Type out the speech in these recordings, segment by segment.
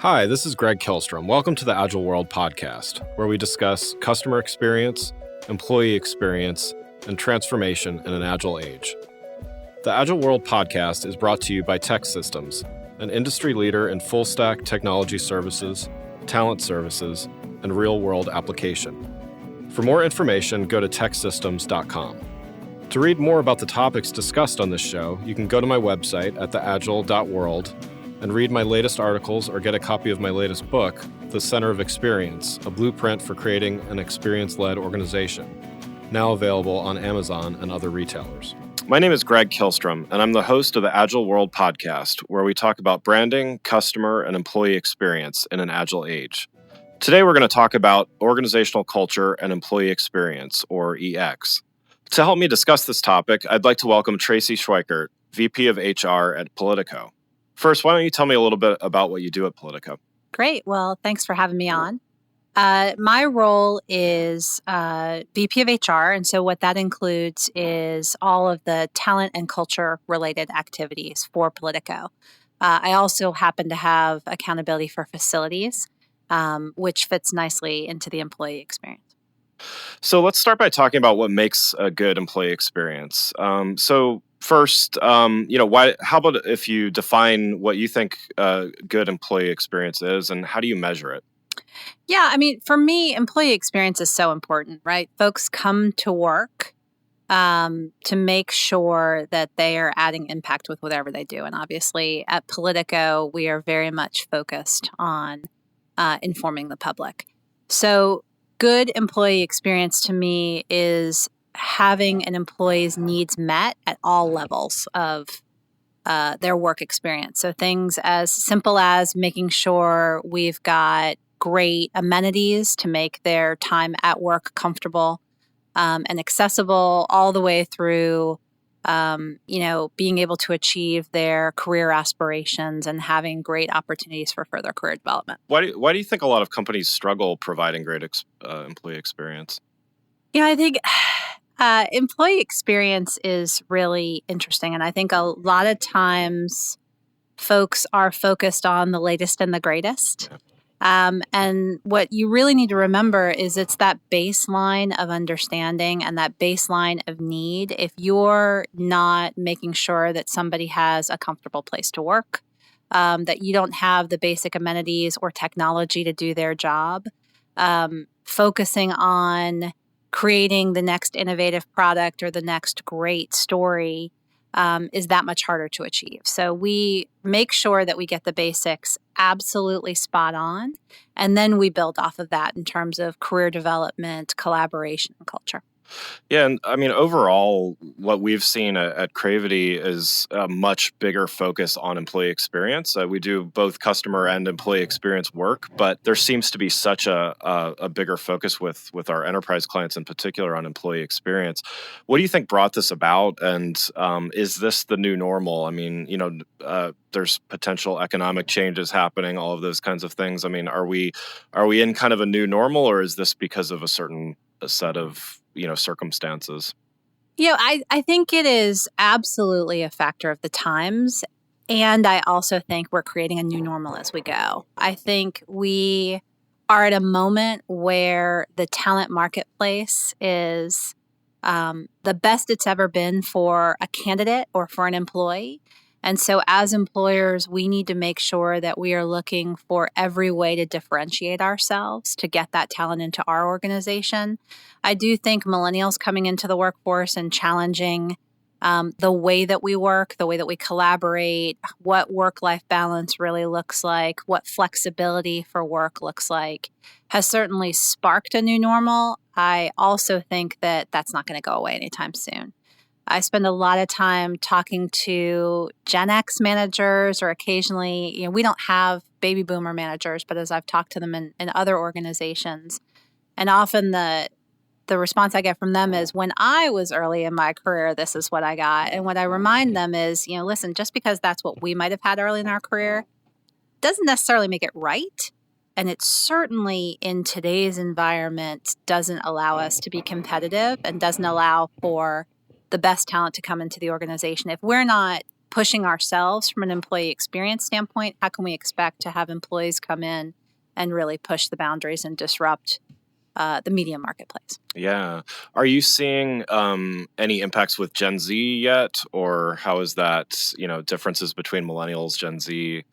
Hi, this is Greg Kihlstrom. Welcome to the Agile World podcast, where we discuss customer experience, employee experience, and transformation in an agile age. The Agile World podcast is brought to you by TEKsystems, an industry leader in full-stack technology services, talent services, and real-world application. For more information, go to teksystems.com. To read more about the topics discussed on this show, you can go to my website at theagile.world and read my latest articles or get a copy of my latest book, The Center of Experience, a blueprint for creating an experience-led organization, now available on Amazon and other retailers. My name is Greg Kihlstrom, and I'm the host of the Agile World podcast, where we talk about branding, customer, and employee experience in an agile age. Today, we're going to talk about organizational culture and employee experience, or EX. To help me discuss this topic, I'd like to welcome Traci Schweikert, VP of HR at POLITIco. First, why don't you tell me a little bit about what you do at POLITIco? Great. Well, thanks for having me on. My role is VP of HR, and so what that includes is all of the talent and culture-related activities for POLITIco. I also happen to have accountability for facilities, which fits nicely into the employee experience. So let's start by talking about what makes a good employee experience. First, why? How about if you define what you think a good employee experience is, and how do you measure it? Yeah, I mean, for me, employee experience is so important, right? Folks come to work to make sure that they are adding impact with whatever they do. And obviously, at POLITIco, we are very much focused on informing the public. So good employee experience to me is having an employee's needs met at all levels of their work experience. So things as simple as making sure we've got great amenities to make their time at work comfortable and accessible, all the way through, being able to achieve their career aspirations and having great opportunities for further career development. Why do you think a lot of companies struggle providing great employee experience? Yeah, I think employee experience is really interesting. And I think a lot of times folks are focused on the latest and the greatest. And what you really need to remember is it's that baseline of understanding and that baseline of need. If you're not making sure that somebody has a comfortable place to work, that you don't have the basic amenities or technology to do their job, focusing on creating the next innovative product or the next great story is that much harder to achieve. So we make sure that we get the basics absolutely spot on, and then we build off of that in terms of career development, collaboration, and culture. Yeah, and I mean, overall, what we've seen at Cravity is a much bigger focus on employee experience. We do both customer and employee experience work, but there seems to be such a bigger focus with our enterprise clients in particular on employee experience. What do you think brought this about, and is this the new normal? I mean, there's potential economic changes happening, all of those kinds of things. I mean, are we in kind of a new normal, or is this because of a certain set of circumstances? I think it is absolutely a factor of the times. And I also think we're creating a new normal as we go. I think we are at a moment where the talent marketplace is the best it's ever been for a candidate or for an employee. And so as employers, we need to make sure that we are looking for every way to differentiate ourselves to get that talent into our organization. I do think millennials coming into the workforce and challenging the way that we work, the way that we collaborate, what work-life balance really looks like, what flexibility for work looks like, has certainly sparked a new normal. I also think that that's not going to go away anytime soon. I spend a lot of time talking to Gen X managers, or occasionally, we don't have baby boomer managers, but as I've talked to them in other organizations, and often the response I get from them is, when I was early in my career, this is what I got. And what I remind them is, listen, just because that's what we might have had early in our career doesn't necessarily make it right. And it certainly in today's environment doesn't allow us to be competitive and doesn't allow for the best talent to come into the organization if we're not pushing ourselves from an employee experience standpoint. How can we expect to have employees come in and really push the boundaries and disrupt the media marketplace? Yeah. Are you seeing any impacts with Gen Z yet? Or how is that, differences between millennials, Gen Z?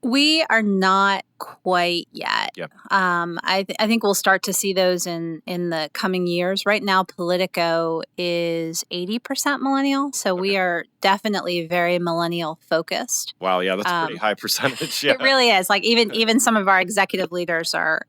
We are not quite yet. Yep. I think we'll start to see those in the coming years. Right now, Politico is 80% millennial, so we are definitely very millennial focused. Wow. Yeah, that's a pretty high percentage. Yeah. It really is. Like even some of our executive leaders are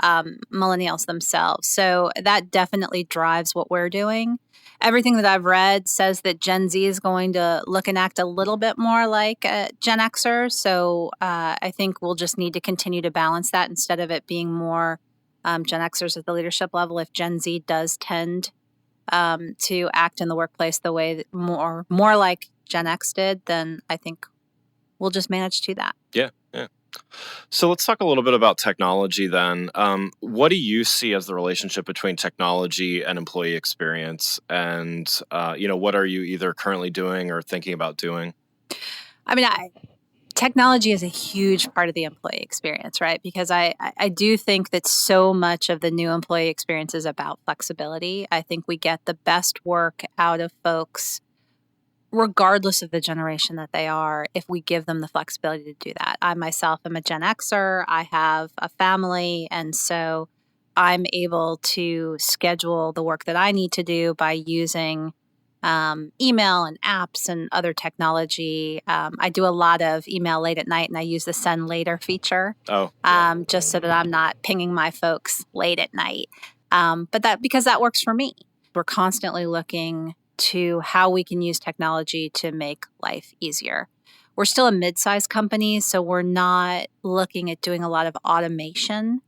millennials themselves. So that definitely drives what we're doing. Everything that I've read says that Gen Z is going to look and act a little bit more like Gen Xers. So I think we'll just need to continue to balance that instead of it being more Gen Xers at the leadership level. If Gen Z does tend to act in the workplace the way that more like Gen X did, then I think we'll just manage to that. Yeah. Yeah. So let's talk a little bit about technology then. What do you see as the relationship between technology and employee experience? And, what are you either currently doing or thinking about doing? I mean, technology is a huge part of the employee experience, right? Because I do think that so much of the new employee experience is about flexibility. I think we get the best work out of folks regardless of the generation that they are, if we give them the flexibility to do that. I myself am a Gen Xer. I have a family, and so I'm able to schedule the work that I need to do by using email and apps and other technology. I do a lot of email late at night, and I use the send later feature. Just so that I'm not pinging my folks late at night. But because that works for me. We're constantly looking to how we can use technology to make life easier. We're still a mid-sized company, so we're not looking at doing a lot of automation.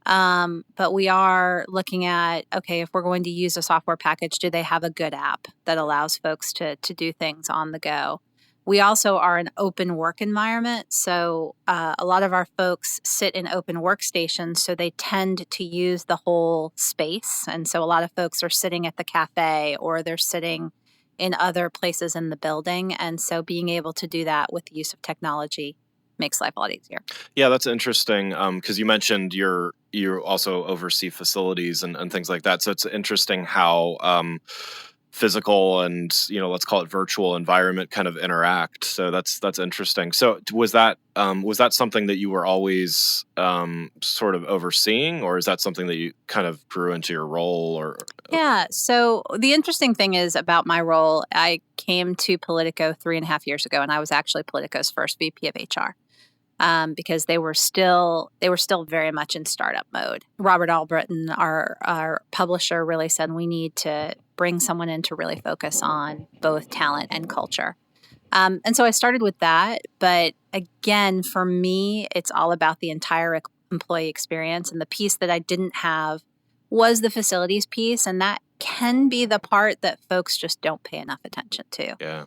But we are looking at, okay, if we're going to use a software package, do they have a good app that allows folks to do things on the go? We also are an open work environment. So a lot of our folks sit in open workstations, so they tend to use the whole space. And so a lot of folks are sitting at the cafe or they're sitting in other places in the building. And so being able to do that with the use of technology makes life a lot easier. Yeah, that's interesting because you mentioned you also oversee facilities and things like that. So it's interesting how physical and let's call it virtual environment kind of interact. So that's interesting. So was that something that you were always sort of overseeing, or is that something that you kind of grew into your role? Or yeah. So the interesting thing is about my role, I came to Politico 3.5 years ago, and I was actually Politico's first VP of HR. Because they were still very much in startup mode. Robert Albritton, our publisher, really said we need to bring someone in to really focus on both talent and culture. And so I started with that. But again, for me, it's all about the entire employee experience. And the piece that I didn't have was the facilities piece. And that can be the part that folks just don't pay enough attention to. Yeah.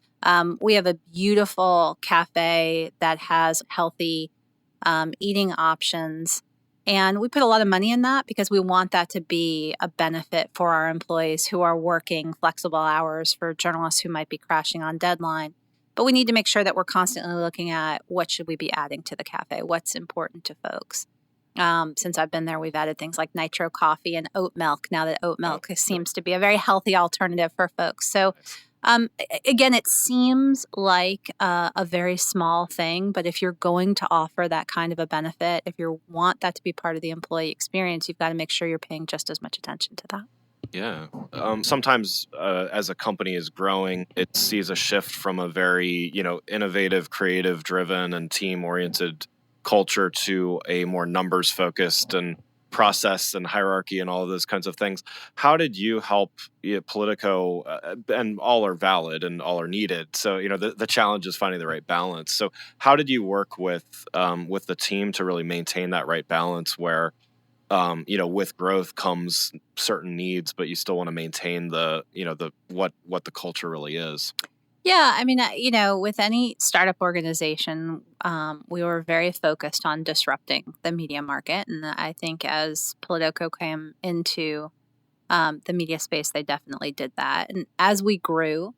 We have a beautiful cafe that has healthy eating options. And we put a lot of money in that because we want that to be a benefit for our employees who are working flexible hours, for journalists who might be crashing on deadline. But we need to make sure that we're constantly looking at what should we be adding to the cafe, what's important to folks. Since I've been there, we've added things like nitro coffee and oat milk, now that oat milk seems to be a very healthy alternative for folks. So again, it seems like a very small thing, but if you're going to offer that kind of a benefit, if you want that to be part of the employee experience, you've got to make sure you're paying just as much attention to that. Yeah. Sometimes as a company is growing, it sees a shift from a very, innovative, creative driven and team oriented culture to a more numbers focused and process and hierarchy and all of those kinds of things. How did you help Politico? And all are valid and all are needed. So, the challenge is finding the right balance. So how did you work with the team to really maintain that right balance where, with growth comes certain needs, but you still want to maintain what the culture really is? Yeah, I mean, with any startup organization, we were very focused on disrupting the media market. And I think as Politico came into the media space, they definitely did that. And as we grew,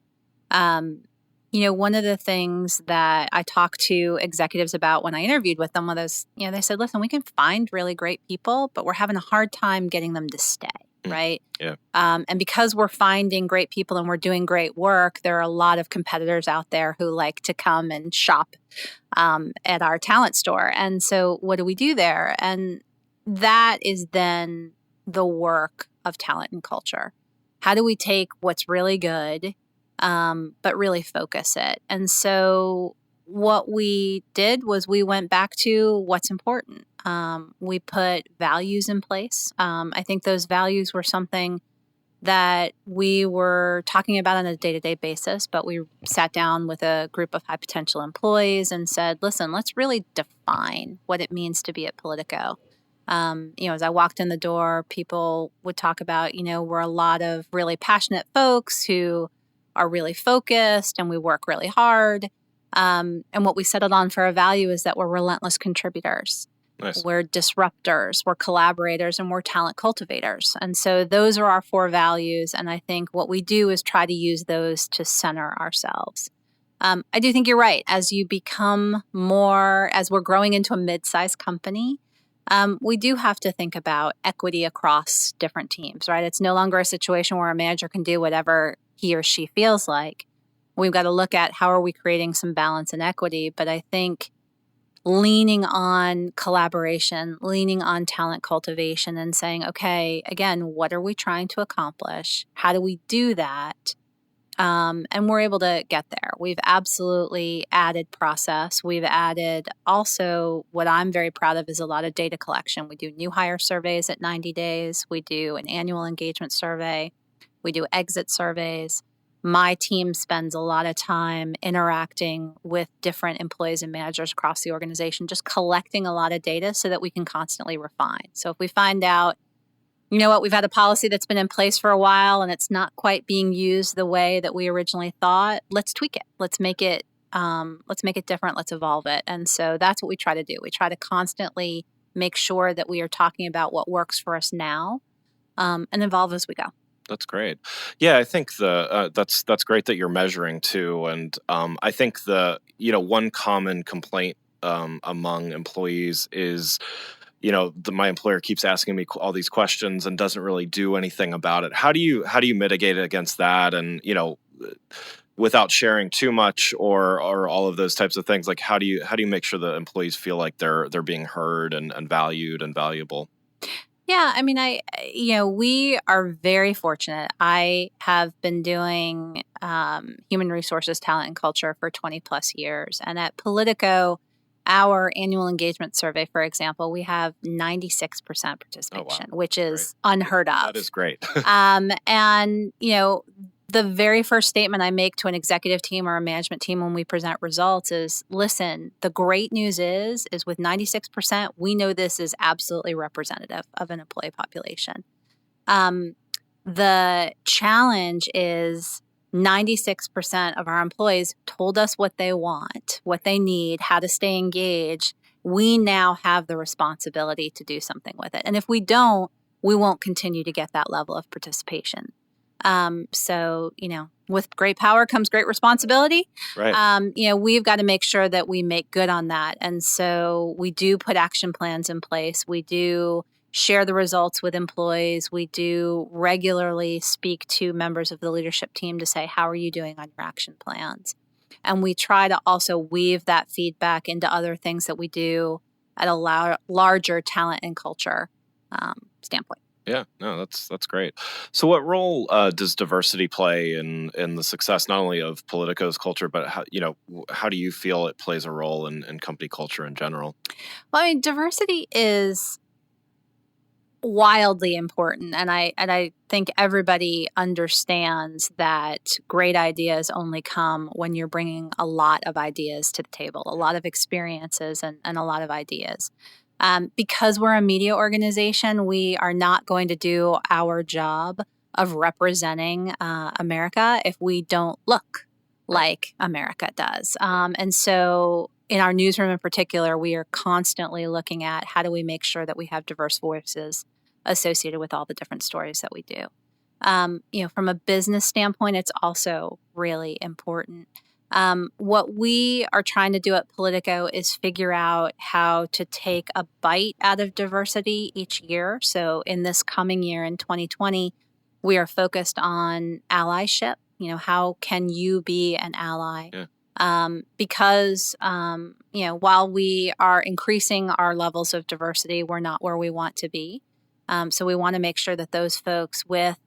One of the things that I talked to executives about when I interviewed with them was, they said, listen, we can find really great people, but we're having a hard time getting them to stay, right? Yeah. And because we're finding great people and we're doing great work, there are a lot of competitors out there who like to come and shop at our talent store. And so what do we do there? And that is then the work of talent and culture. How do we take what's really good, but really focus it? And so what we did was we went back to what's important. We put values in place. I think those values were something that we were talking about on a day-to-day basis, but we sat down with a group of high potential employees and said, listen, let's really define what it means to be at Politico. As I walked in the door, people would talk about, we're a lot of really passionate folks who are really focused and we work really hard. And what we settled on for a value is that we're relentless contributors. Nice. We're disruptors, we're collaborators, and we're talent cultivators. And so those are our 4 values. And I think what we do is try to use those to center ourselves. I do think you're right. As you become more, as we're growing into a mid-sized company, we do have to think about equity across different teams, right? It's no longer a situation where a manager can do whatever he or she feels like. We've got to look at how are we creating some balance and equity. But I think leaning on collaboration, leaning on talent cultivation and saying, okay, again, what are we trying to accomplish? How do we do that? And we're able to get there. We've absolutely added process. We've added also what I'm very proud of is a lot of data collection. We do new hire surveys at 90 days. We do an annual engagement survey. We do exit surveys. My team spends a lot of time interacting with different employees and managers across the organization, just collecting a lot of data so that we can constantly refine. So if we find out, we've had a policy that's been in place for a while and it's not quite being used the way that we originally thought, let's tweak it. Let's make it different. Let's evolve it. And so that's what we try to do. We try to constantly make sure that we are talking about what works for us now, and evolve as we go. That's great. Yeah, I think that's great that you're measuring too. And I think one common complaint among employees is, my employer keeps asking me all these questions and doesn't really do anything about it. How do you mitigate it against that? And without sharing too much or all of those types of things, like how do you make sure the employees feel like they're being heard and valued and valuable? Yeah, I mean, we are very fortunate. I have been doing human resources, talent, and culture for 20 plus years. And at Politico, our annual engagement survey, for example, we have 96% participation, which is unheard of. That is great. And, the very first statement I make to an executive team or a management team when we present results is, listen, the great news is with 96%, we know this is absolutely representative of an employee population. The challenge is 96% of our employees told us what they want, what they need, how to stay engaged. We now have the responsibility to do something with it. And if we don't, we won't continue to get that level of participation. So, with great power comes great responsibility. Right. We've got to make sure that we make good on that. And so we do put action plans in place. We do share the results with employees. We do regularly speak to members of the leadership team to say, how are you doing on your action plans? And we try to also weave that feedback into other things that we do at a larger talent and culture standpoint. Yeah, no, that's great. So what role does diversity play in the success not only of Politico's culture, but how do you feel it plays a role in company culture in general? Well, I mean, diversity is wildly important, and I think everybody understands that great ideas only come when you're bringing a lot of ideas to the table, a lot of experiences and a lot of ideas. Because we're a media organization, we are not going to do our job of representing America if we don't look like America does. And so in our newsroom in particular, we are constantly looking at how do we make sure that we have diverse voices associated with all the different stories that we do. From a business standpoint, it's also really important. What we are trying to do at Politico is figure out how to take a bite out of diversity each year. So in this coming year, in 2020, we are focused on allyship. How can you be an ally? Yeah. Because, while we are increasing our levels of diversity, we're not where we want to be. So we want to make sure that those folks with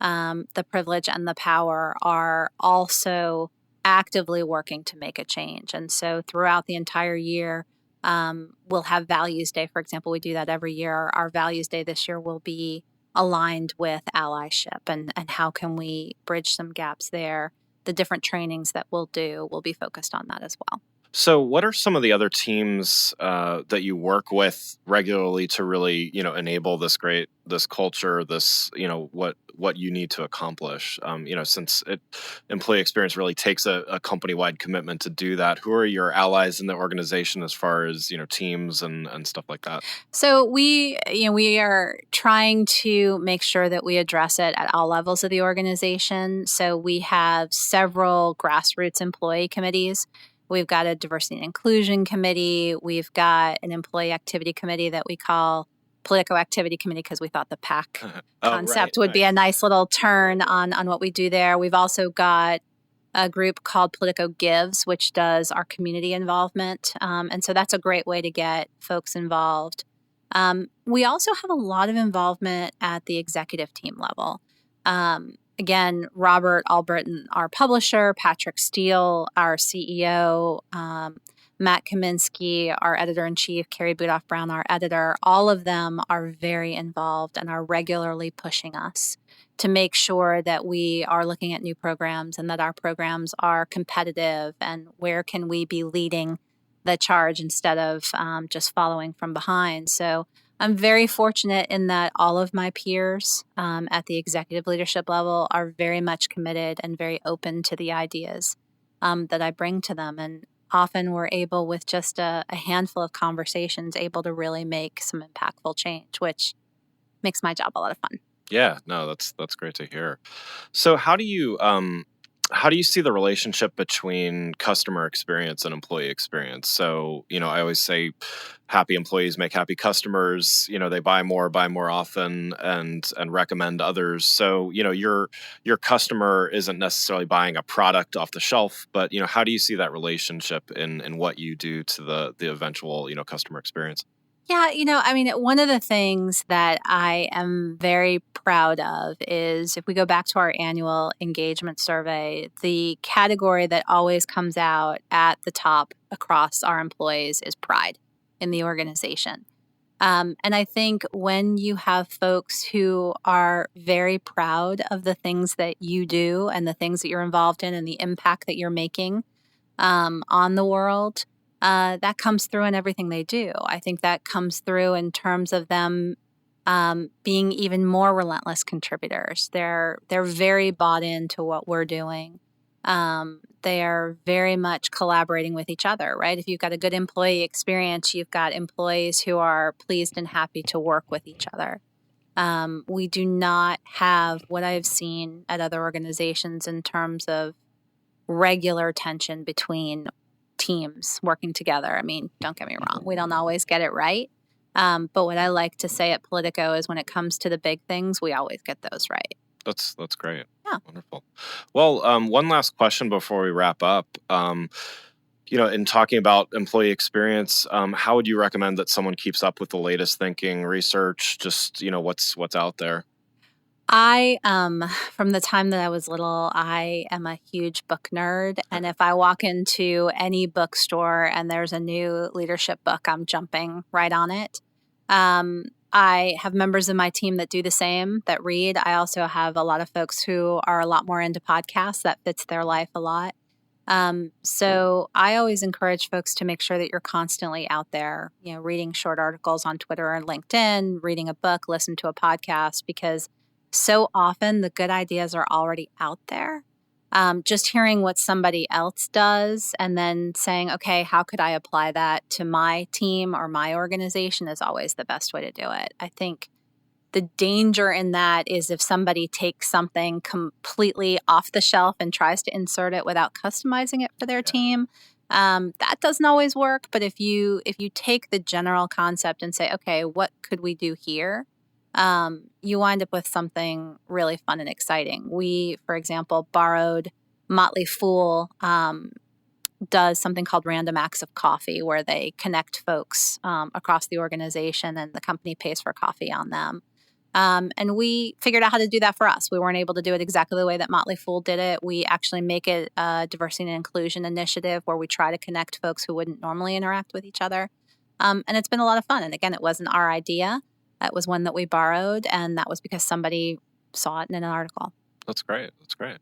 the privilege and the power are also actively working to make a change. And so throughout the entire year, we'll have Values Day. For example, we do that every year. Our Values Day this year will be aligned with allyship and how can we bridge some gaps there. The different trainings that we'll do will be focused on that as well. So what are some of the other teams that you work with regularly to really, enable this culture, this, what you need to accomplish? Since employee experience really takes a company-wide commitment to do that, who are your allies in the organization as far as, teams and stuff like that? So we are trying to make sure that we address it at all levels of the organization. So we have several grassroots employee committees. We've got a diversity and inclusion committee. We've got an employee activity committee that we call Politico Activity Committee because we thought the PAC concept would be a nice little turn on what we do there. We've also got a group called Politico Gives, which does our community involvement. And so that's a great way to get folks involved. We also have a lot of involvement at the executive team level. Again, Robert Albritton, our publisher, Patrick Steele, our CEO, Matt Kaminsky, our editor-in-chief, Carrie Budoff-Brown, our editor, all of them are very involved and are regularly pushing us to make sure that we are looking at new programs and that our programs are competitive and where can we be leading the charge instead of just following from behind. So I'm very fortunate in that all of my peers at the executive leadership level are very much committed and very open to the ideas that I bring to them. And often we're able, with just a handful of conversations, able to really make some impactful change, which makes my job a lot of fun. Yeah, no, that's great to hear. So how do you see the relationship between customer experience and employee experience? So, I always say happy employees make happy customers. They buy more often and recommend others. So, your customer isn't necessarily buying a product off the shelf, but, how do you see that relationship in what you do to the eventual, customer experience? Yeah, one of the things that I am very proud of is if we go back to our annual engagement survey, the category that always comes out at the top across our employees is pride in the organization. And I think when you have folks who are very proud of the things that you do and the things that you're involved in and the impact that you're making on the world, that comes through in everything they do. I think that comes through in terms of them being even more relentless contributors. They're very bought into what we're doing. They are very much collaborating with each other, right? If you've got a good employee experience, you've got employees who are pleased and happy to work with each other. We do not have what I've seen at other organizations in terms of regular tension between teams working together. I mean, don't get me wrong, we don't always get it right. But what I like to say at Politico is when it comes to the big things, we always get those right. That's great. Yeah. Wonderful. Well, one last question before we wrap up. In talking about employee experience, how would you recommend that someone keeps up with the latest thinking, research, just, what's out there? I, from the time that I was little, I am a huge book nerd. And if I walk into any bookstore and there's a new leadership book, I'm jumping right on it. I have members of my team that do the same, that read. I also have a lot of folks who are a lot more into podcasts. That fits their life a lot. So I always encourage folks to make sure that you're constantly out there, reading short articles on Twitter and LinkedIn, reading a book, listen to a podcast, because so often the good ideas are already out there. Just hearing what somebody else does and then saying, okay, how could I apply that to my team or my organization is always the best way to do it. I think The danger in that is if somebody takes something completely off the shelf and tries to insert it without customizing it for their team. That doesn't always work. But if you take the general concept and say, okay, what could we do here? You wind up with something really fun and exciting. We, for example, borrowed Motley Fool does something called Random Acts of Coffee, where they connect folks across the organization and the company pays for coffee on them. And we figured out how to do that for us. We weren't able to do it exactly the way that Motley Fool did it. We actually make it a diversity and inclusion initiative where we try to connect folks who wouldn't normally interact with each other. And it's been a lot of fun. And again, it wasn't our idea. It was one that we borrowed, and that was because somebody saw it in an article. That's great. That's great.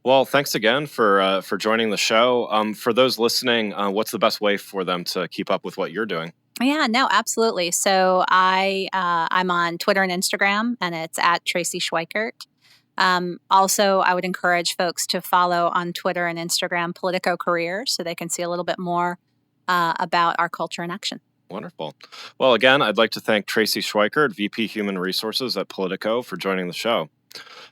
Well, thanks again for joining the show. For those listening, what's the best way for them to keep up with what you're doing? Yeah, no, absolutely. So I'm on Twitter and Instagram, and it's at Traci Schweikert. Also, I would encourage folks to follow on Twitter and Instagram Politico Careers so they can see a little bit more about our culture in action. Wonderful. Well, again, I'd like to thank Traci Schweikert, VP Human Resources at Politico, for joining the show.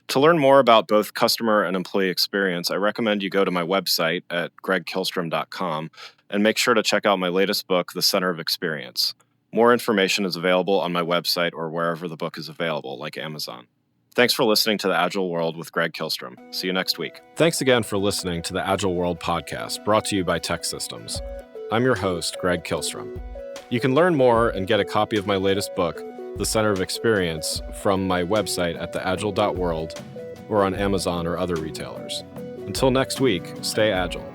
To learn more about both customer and employee experience, I recommend you go to my website at gregkillstrom.com and make sure to check out my latest book, The Center of Experience. More information is available on my website or wherever the book is available, like Amazon. Thanks for listening to The Agile World with Greg Killstrom. See you next week. Thanks again for listening to the Agile World podcast, brought to you by Tech Systems. I'm your host, Greg Killstrom. You can learn more and get a copy of my latest book, The Center of Experience, from my website at theagile.world or on Amazon or other retailers. Until next week, stay agile.